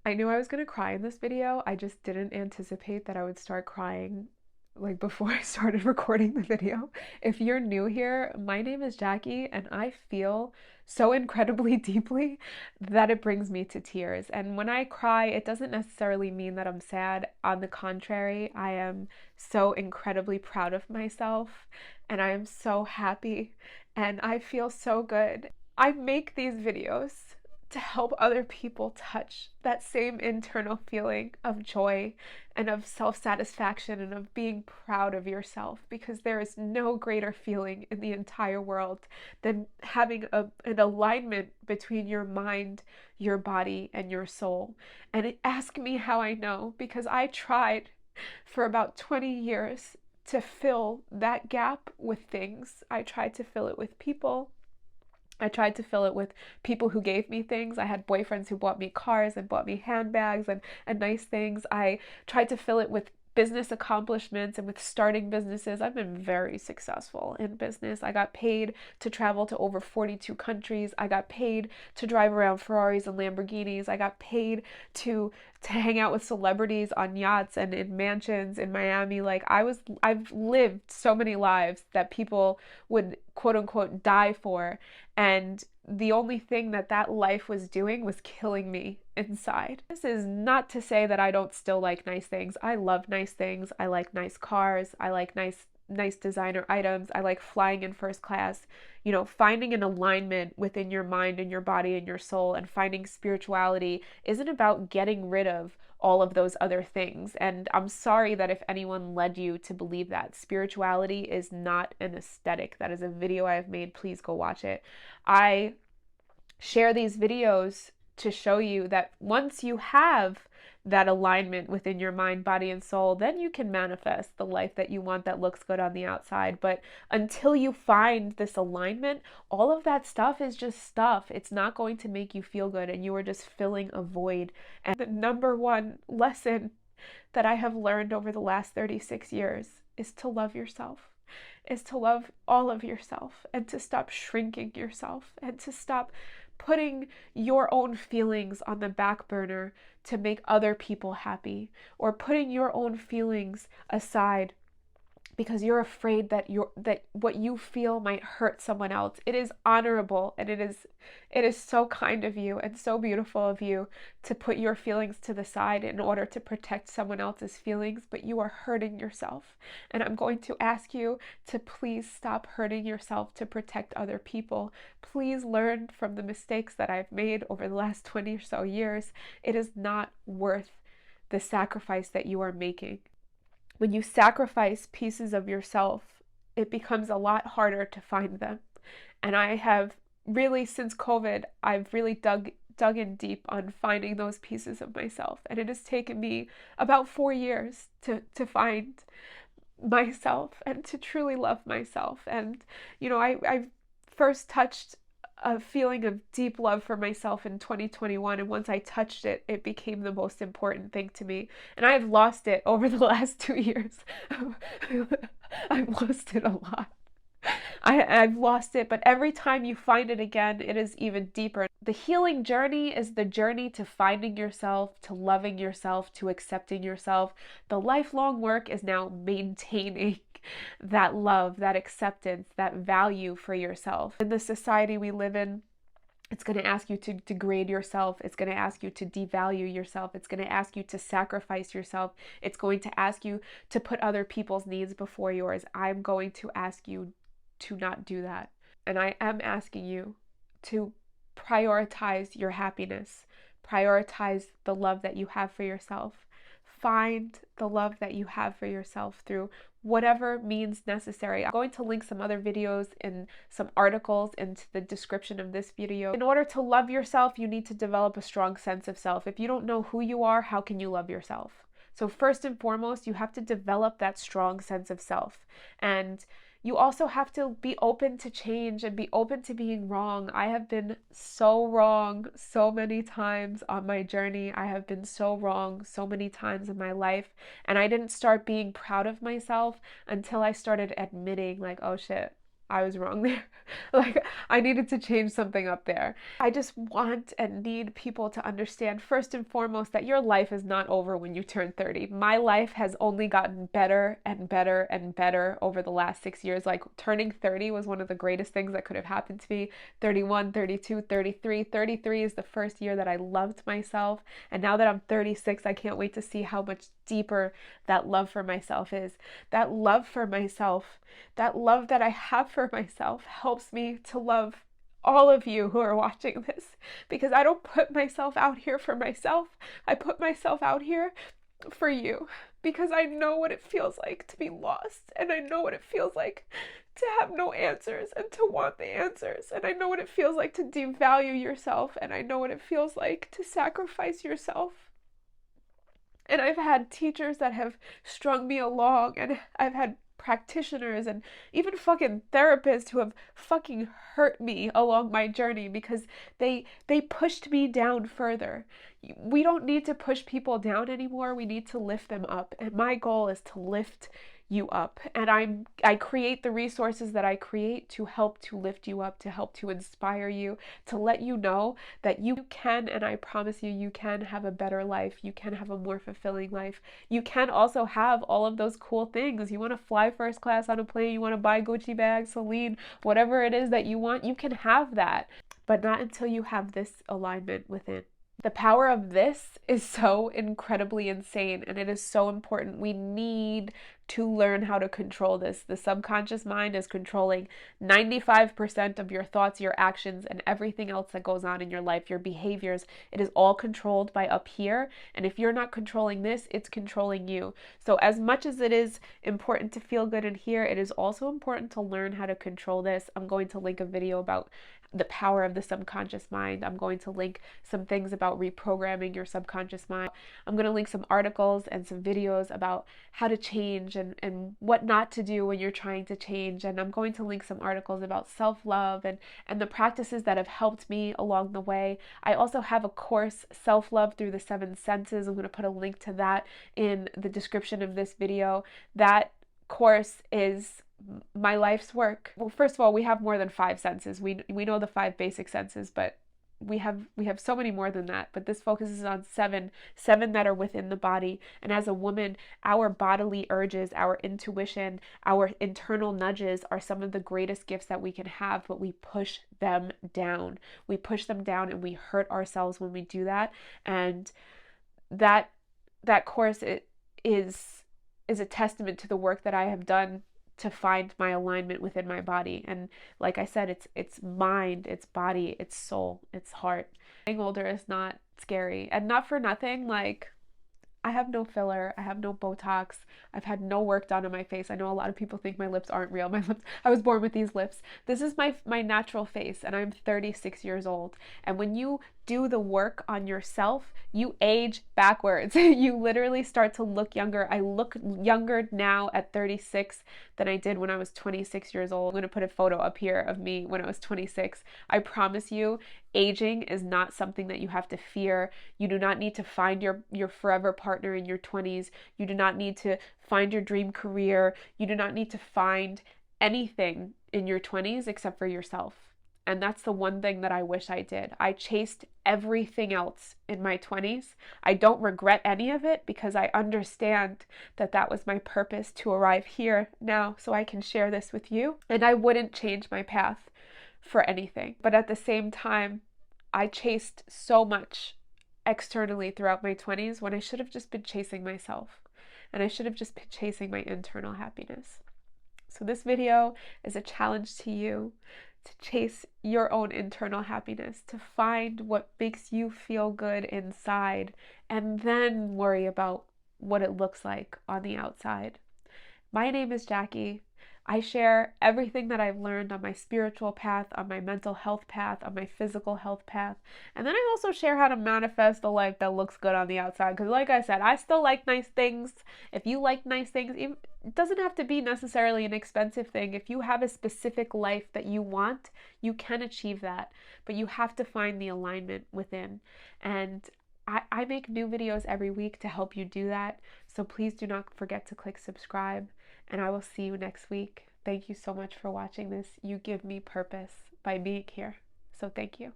I knew I was gonna cry in this video. I just didn't anticipate that I would start crying like before I started recording the video. If you're new here, my name is Jackie and I feel so incredibly deeply that it brings me to tears. And when I cry, it doesn't necessarily mean that I'm sad. On the contrary, I am so incredibly proud of myself and I am so happy and I feel so good. I make these videos to help other people touch that same internal feeling of joy and of self-satisfaction and of being proud of yourself, because there is no greater feeling in the entire world than having an alignment between your mind, your body, and your soul. And ask me how I know, because I tried for about 20 years to fill that gap with things. I tried to fill it with people. I tried to fill it with people who gave me things. I had boyfriends who bought me cars and bought me handbags and nice things. I tried to fill it with business accomplishments and with starting businesses. I've been very successful in business. I got paid to travel to over 42 countries. I got paid to drive around Ferraris and Lamborghinis. I got paid to hang out with celebrities on yachts and in mansions in Miami. I've lived so many lives that people would quote unquote die for, and the only thing that that life was doing was killing me inside. This is not to say that I don't still like nice things. I love nice things. I like nice cars. I like nice designer items. I like flying in first class. You know, finding an alignment within your mind and your body and your soul, and finding spirituality isn't about getting rid of all of those other things. And I'm sorry that if anyone led you to believe that. Spirituality is not an aesthetic. That is a video I have made. Please go watch it. I share these videos to show you that once you have that alignment within your mind, body, and soul, then you can manifest the life that you want that looks good on the outside. But until you find this alignment, all of that stuff is just stuff. It's not going to make you feel good, and you are just filling a void. And the number one lesson that I have learned over the last 36 years is to love yourself, is to love all of yourself, and to stop shrinking yourself, and to stop putting your own feelings on the back burner to make other people happy, or putting your own feelings aside because you're afraid that what you feel might hurt someone else. It is honorable, and it is so kind of you and so beautiful of you to put your feelings to the side in order to protect someone else's feelings, but you are hurting yourself. And I'm going to ask you to please stop hurting yourself to protect other people. Please learn from the mistakes that I've made over the last 20 or so years. It is not worth the sacrifice that you are making. When you sacrifice pieces of yourself, it becomes a lot harder to find them. And I have really, since COVID, I've really dug in deep on finding those pieces of myself. And it has taken me about 4 years to find myself and to truly love myself. And, you know, I first touched a feeling of deep love for myself in 2021, and once I touched it, it became the most important thing to me. And I've lost it over the last 2 years. I've lost it a lot. I've lost it, but every time you find it again, it is even deeper. The healing journey is the journey to finding yourself, to loving yourself, to accepting yourself. The lifelong work is now maintaining that love, that acceptance, that value for yourself. In the society we live in, it's going to ask you to degrade yourself. It's going to ask you to devalue yourself. It's going to ask you to sacrifice yourself. It's going to ask you to put other people's needs before yours. I'm going to ask you to not do that. And I am asking you to prioritize your happiness. Prioritize the love that you have for yourself. Find the love that you have for yourself through whatever means necessary. I'm going to link some other videos and some articles into the description of this video. In order to love yourself, you need to develop a strong sense of self. If you don't know who you are, how can you love yourself? So first and foremost, you have to develop that strong sense of self. And you also have to be open to change and be open to being wrong. I have been so wrong so many times on my journey. I have been so wrong so many times in my life. And I didn't start being proud of myself until I started admitting, like, oh shit, I was wrong there. Like, I needed to change something up there. I just want and need people to understand, first and foremost, that your life is not over when you turn 30. My life has only gotten better and better and better over the last 6 years. Like, turning 30 was one of the greatest things that could have happened to me. 31, 32, 33. 33 is the first year that I loved myself. And now that I'm 36, I can't wait to see how much deeper that love for myself is. That love for myself, that love that I have for myself helps me to love all of you who are watching this, because I don't put myself out here for myself. I put myself out here for you, because I know what it feels like to be lost, and I know what it feels like to have no answers and to want the answers, and I know what it feels like to devalue yourself, and I know what it feels like to sacrifice yourself. And I've had teachers that have strung me along, and I've had practitioners and even fucking therapists who have fucking hurt me along my journey because they pushed me down further. We don't need to push people down anymore. We need to lift them up. And my goal is to lift you up. And I create the resources that I create to help to lift you up, to help to inspire you, to let you know that you can, and I promise you, you can have a better life. You can have a more fulfilling life. You can also have all of those cool things. You want to fly first class on a plane, you want to buy Gucci bags, Celine, whatever it is that you want, you can have that, but not until you have this alignment within. The power of this is so incredibly insane, and it is so important. We need to learn how to control this. The subconscious mind is controlling 95% of your thoughts, your actions, and everything else that goes on in your life, your behaviors. It is all controlled by up here, and if you're not controlling this, it's controlling you. So as much as it is important to feel good in here, it is also important to learn how to control this. I'm going to link a video about the power of the subconscious mind. I'm going to link some things about reprogramming your subconscious mind. I'm going to link some articles and some videos about how to change and what not to do when you're trying to change. And I'm going to link some articles about self-love and the practices that have helped me along the way. I also have a course, Self-Love Through the Seven Senses. I'm going to put a link to that in the description of this video. That course is my life's work. Well, first of all, we have more than 5 senses. We know the 5 basic senses, but we have so many more than that. But this focuses on seven that are within the body. And as a woman, our bodily urges, our intuition, our internal nudges are some of the greatest gifts that we can have, but we push them down. We push them down and we hurt ourselves when we do that. And that course is a testament to the work that I have done to find my alignment within my body. And like I said, it's mind, it's body, it's soul, it's heart. Getting older is not scary, and not for nothing, like, I have no filler, I have no Botox, I've had no work done on my face. I know a lot of people think my lips aren't real. My lips, I was born with these lips. This is my natural face, and I'm 36 years old. And when you do the work on yourself, you age backwards. You literally start to look younger. I look younger now at 36 than I did when I was 26 years old. I'm going to put a photo up here of me when I was 26. I promise you, aging is not something that you have to fear. You do not need to find your forever partner in your 20s. You do not need to find your dream career. You do not need to find anything in your 20s except for yourself. And that's the one thing that I wish I did. I chased everything else in my 20s. I don't regret any of it because I understand that that was my purpose to arrive here now so I can share this with you. And I wouldn't change my path for anything. But at the same time, I chased so much externally throughout my 20s when I should have just been chasing myself. And I should have just been chasing my internal happiness. So this video is a challenge to you to chase your own internal happiness, to find what makes you feel good inside, and then worry about what it looks like on the outside. My name is Jackie. I share everything that I've learned on my spiritual path, on my mental health path, on my physical health path. And then I also share how to manifest a life that looks good on the outside. Because like I said, I still like nice things. If you like nice things, it doesn't have to be necessarily an expensive thing. If you have a specific life that you want, you can achieve that. But you have to find the alignment within. And I make new videos every week to help you do that. So please do not forget to click subscribe. And I will see you next week. thank you so much for watching this. You give me purpose by being here. So thank you.